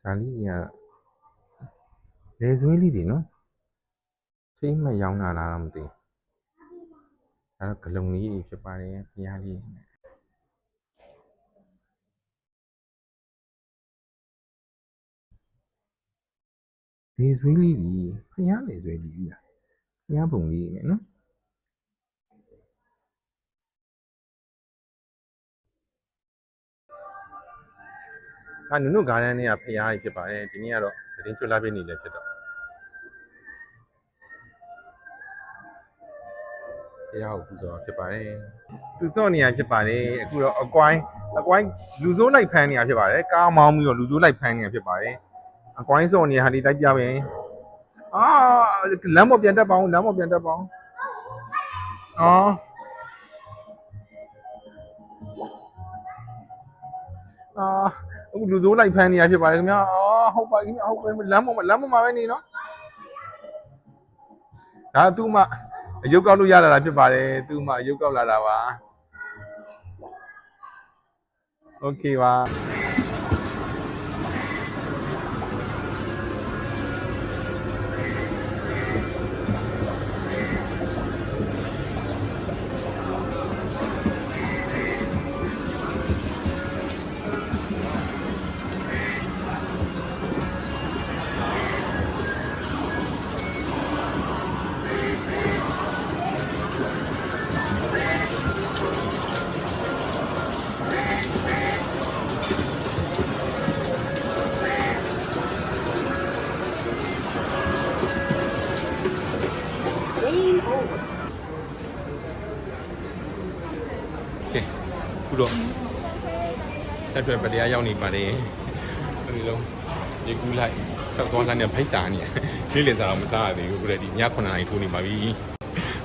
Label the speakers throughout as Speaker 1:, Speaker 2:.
Speaker 1: ဒါလေးတွေကလေဆွေးလေးတွေနော်ချိမှတ်ရောင်းတာလားတော့မသိဘူးဒါတော့ဂလုံလေးတွေဖြစ်ပါတယ်ဖျားလေးလေဆွေးလေးကြီးဖျားလေဆွေးလေးကြီးဖျားပုံလေးနဲ့နော်နုနုဂါရန်နဲ့ကဖျားကြီးဖြစ်ပါတယ်ဒီနေ့ကတော့သတင်းကျွတ်လာပြနေလည်းဖြစ်တော့တရားကိုပူဇော်ဖြစ်ပါတယ်သူစော့နေရဖြစ်ပါတယ်အခုတော့အကွိုင်းလူစိုးလိုက်ဖမ်းနေရဖြစ်ပါတယ်ကားမောင်းပြီးတော့လူစိုးလိုက်ဖမ်းနေရဖြစ်ပါတယ်အကွိုင်းစော့နေရဟာဒီတိုက်ပြပဲလမ်းပေါ်ပြန်တက်ပါအောင်အော်အခုလူစိုးလိုက်ဖမ်းနေရဖြစ်ပါတယ်ခင်ဗျာဟုတ်ပါခင်ဗျာဟုတ်ပဲလမ်းပေါ်မှာပဲနေနော်ဒါသူ့မှအယုတ်ကောက်လို့ရလာတာဖြစ်ပါတယ်သူ့မှအယုတ်ကောက်လာတာပါโอเคပါခုတော့ဆက်တွဲပတရားရောက်နေပါတယ်ဒီလုံးဒီကူးလိုက်ဆောက်သွားလှမ်းတဲ့ဖိုက်စာနေနေ့လည်စာတော့မစားရသေးဘူးခုလည်းဒီည9နာရီထိုးနေပါပြီ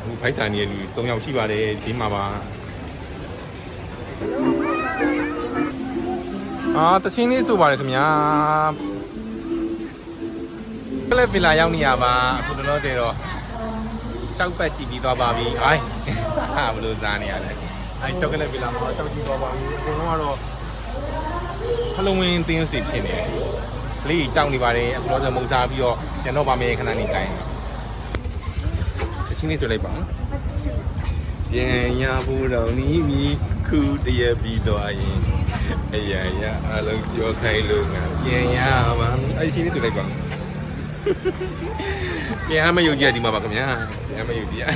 Speaker 1: ဟိုဖိုက်စာနေလူ3ယောက်ရှိပါတယ်ဒီမှာပါတချင်းလေးဆိုပါတယ်ခင်ဗျာကလေးဗီလာရောက်နေရပါအခုတော့တော့ရှောက်ပတ်ကြည့်ပြီးသွားပါပြီစားဘလို့စားနေရလဲချောကလက်ဗီလာမှာရှောက်ကြည့်သွားပါပြီအကုန်လုံးကတော့ဟလိုဝင်းသင်းစီဖြစ်နေတယ်လေးကြောက်နေပါတယ်အခုတော့မုံစားပြီးတော့ပြန်တော့ပါမယ်ခဏနေတိုင်းတချင်းလေးဆိုလိုက်ပါပြန်ရဖို့တော့နီးပြီခုတရပြီးတော့ရင်အရာအလုံးကြောခိုင်းလို့ငါပြန်ရပါအဲ့ဒီချင်းလေးဆိုလိုက်ပါပြန်မယုံကြည်ဒီမှာပါခင်ဗျာပြန်မယုံကြည်အ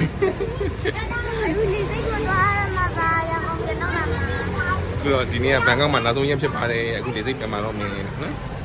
Speaker 1: ခုဒီနေ့ကဘန်ကောက်မှာနောက်ဆုံးရက်ဖြစ်ပါတယ်အခုဒီစိတ်ပြန်มาတော့မင်းနော်